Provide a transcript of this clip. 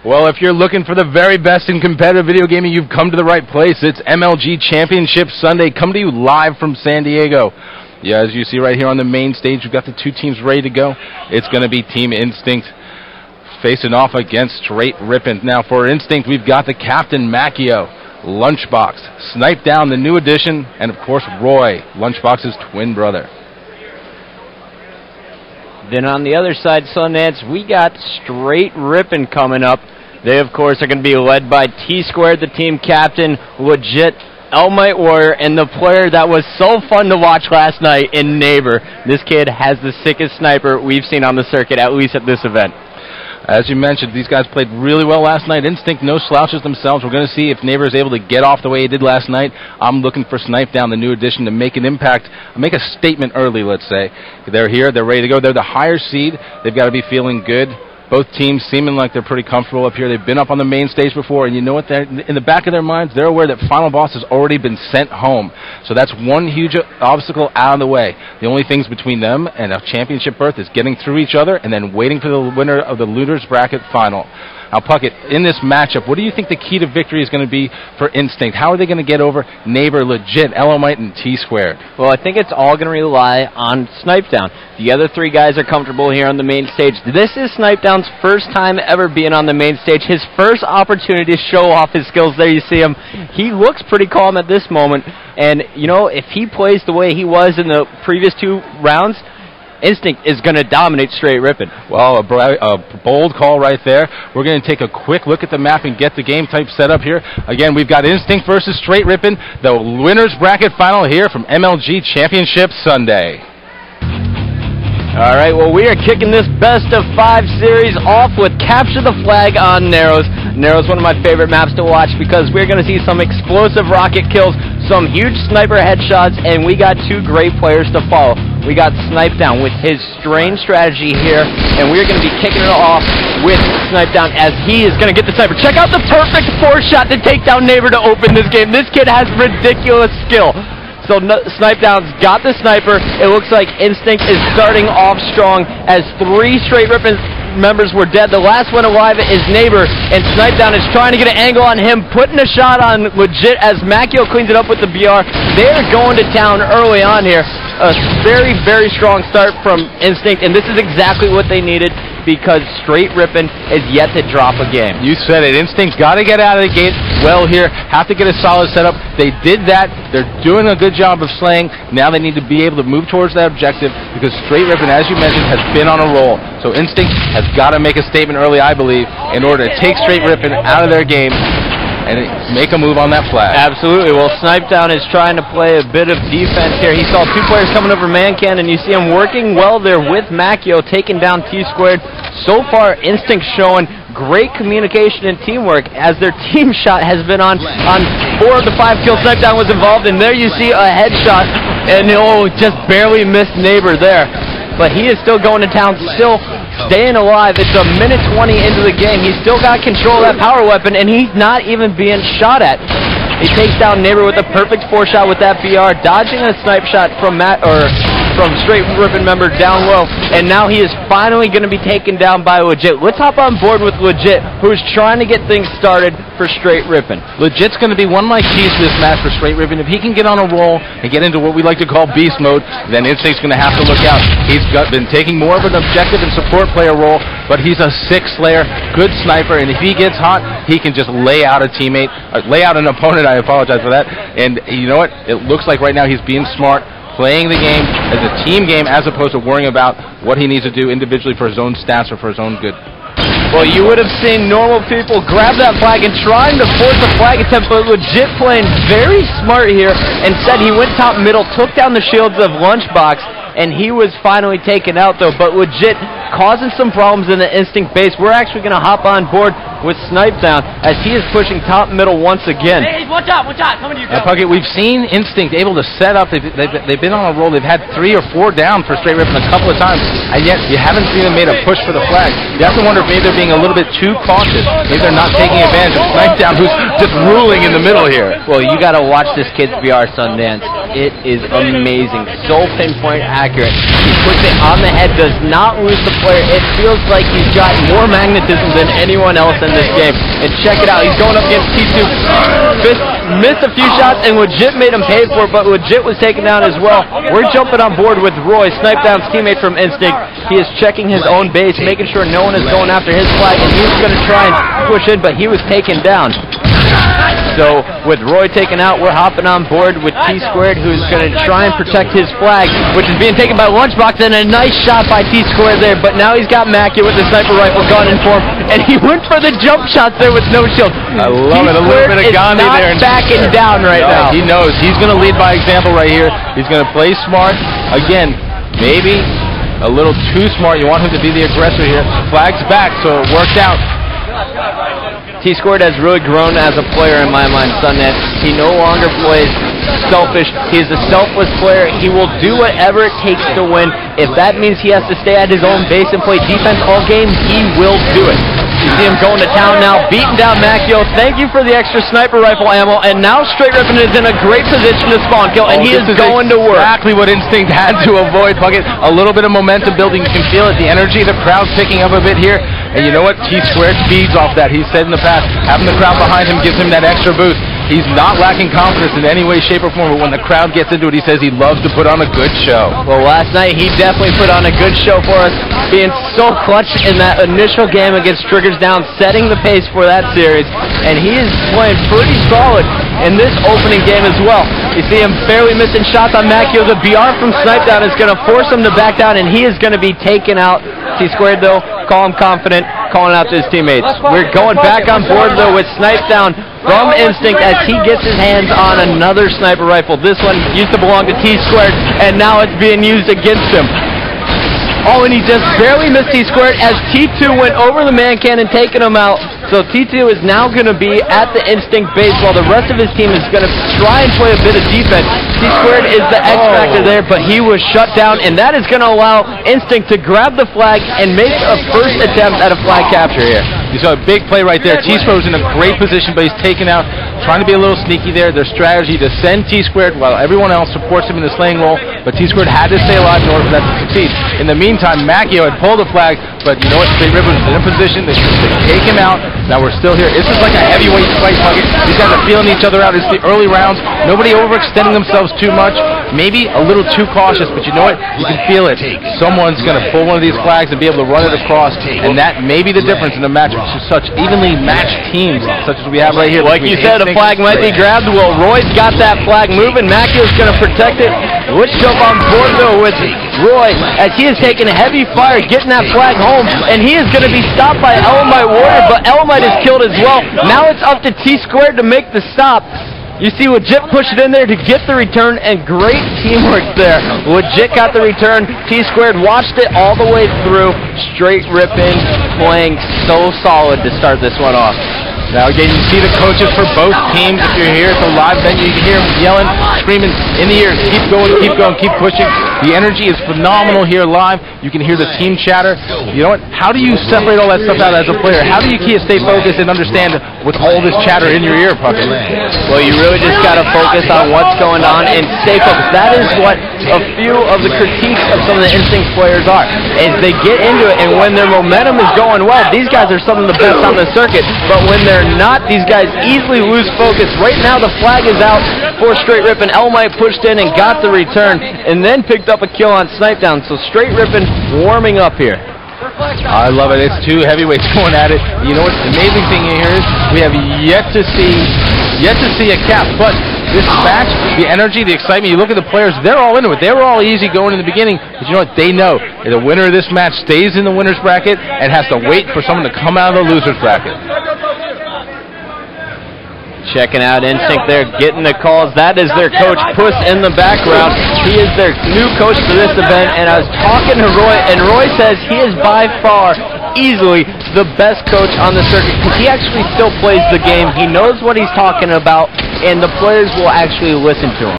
Well, if you're looking for the very best in competitive video gaming, you've come to the right place. It's MLG Championship Sunday, coming to you live from San Diego. Yeah, as you see right here on the main stage, we've got the two teams ready to go. It's going to be Team Instinct facing off against Str8 Rippin. Now, for Instinct, we've got the Captain Macchio, Lunchbox, Snipe Down, the new addition, and of course, Roy, Lunchbox's twin brother. Then on the other side, Sundance, we got Str8 Rippin coming up. They, of course, are going to be led by T-Squared, the team captain, Legit, Elmite Warrior, and the player that was so fun to watch last night in Neighbor. This kid has the sickest sniper we've seen on the circuit, at least at this event. As you mentioned, these guys played really well last night. Instinct, no slouches themselves. We're going to see if Neighbor is able to get off the way he did last night. I'm looking for Snipe Down, the new addition, to make an impact, make a statement early, let's say. They're here. They're ready to go. They're the higher seed. They've got to be feeling good. Both teams seeming like they're pretty comfortable up here. They've been up on the main stage before, and you know what? In the back of their minds, they're aware that Final Boss has already been sent home. So that's one huge obstacle out of the way. The only things between them and a championship berth is getting through each other and then waiting for the winner of the Looters Bracket Final. Now, Puckett, in this matchup, what do you think the key to victory is going to be for Instinct? How are they going to get over Neighbor, Legit, Elomite, and T-Squared? Well, I think it's all going to rely on Snipe Down. The other three guys are comfortable here on the main stage. This is Snipe Down's first time ever being on the main stage. His first opportunity to show off his skills. There you see him. He looks pretty calm at this moment. And, you know, if he plays the way he was in the previous two rounds, Instinct is going to dominate Str8 Rippin. Well, a bold call right there. We're going to take a quick look at the map and get the game type set up here. Again, we've got Instinct versus Str8 Rippin, the winners bracket final here from MLG Championship Sunday. All right, well, we are kicking this best-of-5 series off with Capture the Flag on Narrows. Narrows, one of my favorite maps to watch because we're going to see some explosive rocket kills, some huge sniper headshots, and we got two great players to follow. We got Snipe Down with his strange strategy here, and we're going to be kicking it off with Snipe Down as he is going to get the sniper. Check out the perfect 4-shot to take down Neighbor to open this game. This kid has ridiculous skill. So Snipe Down's got the sniper. It looks like Instinct is starting off strong as 3 Str8 Rippin members were dead. The last one alive is Neighbor, and Snipe Down is trying to get an angle on him, putting a shot on Legit as Macchio cleans it up with the BR. They're going to town early on here. A very, very strong start from Instinct, and this is exactly what they needed because Str8 Rippin is yet to drop a game. You said it. Instinct's got to get out of the gate well here, have to get a solid setup. They did that. They're doing a good job of slaying. Now they need to be able to move towards that objective because Str8 Rippin, as you mentioned, has been on a roll. So Instinct has got to make a statement early, I believe, in order to take Str8 Rippin out of their game and make a move on that flag. Absolutely. Well, Snipe Down is trying to play a bit of defense here. He saw 2 players coming over man-can, and you see him working well there with Macchio, taking down T-Squared. So far, Instinct showing great communication and teamwork as their team shot has been on 4 of the 5 kills. Snipe Down was involved, and there you see a headshot, and just barely missed Neighbor there. But he is still going to town, still staying alive. It's a minute 20 into the game. He's still got control of that power weapon, and he's not even being shot at. He takes down Neighbor with a perfect 4-shot with that BR, dodging a snipe shot from Str8 Rippin member down low, and now he is finally going to be taken down by Legit. Let's hop on board with Legit, who's trying to get things started for Str8 Rippin. Legit's going to be one of my keys to this match for Str8 Rippin. If he can get on a roll and get into what we like to call beast mode, then Instinct's going to have to look out. He's been taking more of an objective and support player role, but he's a 6-slayer, good sniper, and if he gets hot, he can just lay out a teammate, lay out an opponent. I apologize for that. And you know what? It looks like right now he's being smart, playing the game as a team game as opposed to worrying about what he needs to do individually for his own stats or for his own good. Well, you would have seen normal people grab that flag and trying to force a flag attempt, but Legit playing very smart here. Instead, he went top middle, took down the shields of Lunchbox, and he was finally taken out, though. But Legit causing some problems in the Instinct base. We're actually going to hop on board with Snipe Down as he is pushing top middle once again. Hey, watch out, coming to you. Puckett, we've seen Instinct able to set up. They've been on a roll. They've had 3 or 4 down for Str8 Rippin a couple of times, and yet you haven't seen them made a push for the flag. You have to wonder if maybe they're being a little bit too cautious. Maybe they're not taking advantage of Snipe Down, who's just ruling in the middle here. Well, you got to watch this kid's BR, Sundance. it is amazing. So pinpoint accurate. He puts it on the head, does not lose the player. It feels like he's got more magnetism than anyone else in this game. And check it out, he's going up against T2. Missed a few shots and legit made him pay for it, but legit was taken down as well. We're jumping on board with Roy, Snipedown's teammate from Instinct. He is checking his own base, making sure no one is going after his flag, and he's going to try and push in, but he was taken down. So with Roy taken out, we're hopping on board with T-Squared, who's going to try and protect his flag, which is being taken by Lunchbox, and a nice shot by T-Squared there, but now he's got Mackie with the sniper rifle gun in for him, and he went for the jump shots there with no shield. I love it, a little bit of Gandhi there. He's not backing down right now. He knows. He's going to lead by example right here. He's going to play smart. Again, maybe a little too smart. You want him to be the aggressor here. Flag's back, so it worked out. T-Squared has really grown as a player in my mind, Sunnet. He no longer plays selfish. He is a selfless player. He will do whatever it takes to win. If that means he has to stay at his own base and play defense all game, he will do it. You see him going to town now, beating down Macchio. Thank you for the extra sniper rifle ammo, and now Str8 Rippin is in a great position to spawn kill, and he is going to work. Exactly what Instinct had to avoid, Puckett. A little bit of momentum building. You can feel it. The energy, the crowd's picking up a bit here. And you know what? T-Squared feeds off that. He said in the past, having the crowd behind him gives him that extra boost. He's not lacking confidence in any way, shape, or form, but when the crowd gets into it, he says he loves to put on a good show. Well, last night he definitely put on a good show for us, being so clutch in that initial game against Triggers Down, setting the pace for that series, and he is playing pretty solid in this opening game as well. You see him barely missing shots on Macchio. The BR from Snipedown is going to force him to back down, and he is going to be taken out. T-Squared, though, calm, confident, calling out to his teammates. We're going back on board, though, with Snipedown from Instinct as he gets his hands on another sniper rifle. This one used to belong to T-Squared, and now it's being used against him. Oh, and he just barely missed T-Squared as T2 went over the man cannon, taking him out. So T2 is now going to be at the Instinct base while the rest of his team is going to try and play a bit of defense. T-Squared is the X factor there, but he was shut down, and that is going to allow Instinct to grab the flag and make a first attempt at a flag capture here. You saw a big play right there. T-Squared was in a great position, but he's taken out, trying to be a little sneaky there. Their strategy to send T-Squared while everyone else supports him in the slaying role, but T-Squared had to stay alive in order for that to succeed. In the meantime, Macchio had pulled the flag, but you know what? Str8 Rippin was in a position to take him out. Now we're still here. This is like a heavyweight fight, Puckett. These guys are feeling each other out. It's the early rounds. Nobody overextending themselves too much. Maybe a little too cautious, but you know what? You can feel it. Someone's going to pull one of these flags and be able to run it across, and that may be the difference in a match with such evenly matched teams, such as we have right here. Like you said, a flag might be grabbed. Well, Roy's got that flag moving. Macchio's going to protect it. Let's jump on board, though, with Roy as he is taking heavy fire, getting that flag home, and he is going to be stopped by Elamite Warrior, but Elamite is killed as well. Now it's up to T-Squared to make the stop. You see Legit pushed it in there to get the return, and great teamwork there. Legit got the return. T-Squared watched it all the way through. Str8 Rippin playing so solid to start this one off. Now again, you see the coaches for both teams. If you're here at the live venue, you can hear them yelling, screaming in the ear, keep going, keep pushing. The energy is phenomenal here live. You can hear the team chatter. You know what? How do you separate all that stuff out as a player? How do you stay focused and understand with all this chatter in your ear, Puckett? Well, you really just got to focus on what's going on and stay focused. That is what a few of the critiques of some of the Instinct players are, is they get into it, and when their momentum is going well, these guys are some of the best on the circuit, but when they're not, these guys easily lose focus. Right now, the flag is out for Str8 Rippin. Elamite pushed in and got the return, and then picked up a kill on Snipedown. So Str8 Rippin warming up here. I love it. It's two heavyweights going at it. You know what? The amazing thing here is we have yet to see a cap, but this match, the energy, the excitement, you look at the players, they're all into it. They were all easy going in the beginning, but you know what? They know that the winner of this match stays in the winner's bracket and has to wait for someone to come out of the loser's bracket. Checking out Instinct there, getting the calls. That is their coach, Puss, in the background. He is their new coach for this event, and I was talking to Roy, and Roy says he is by far, easily, the best coach on the circuit, because he actually still plays the game. He knows what he's talking about, and the players will actually listen to him.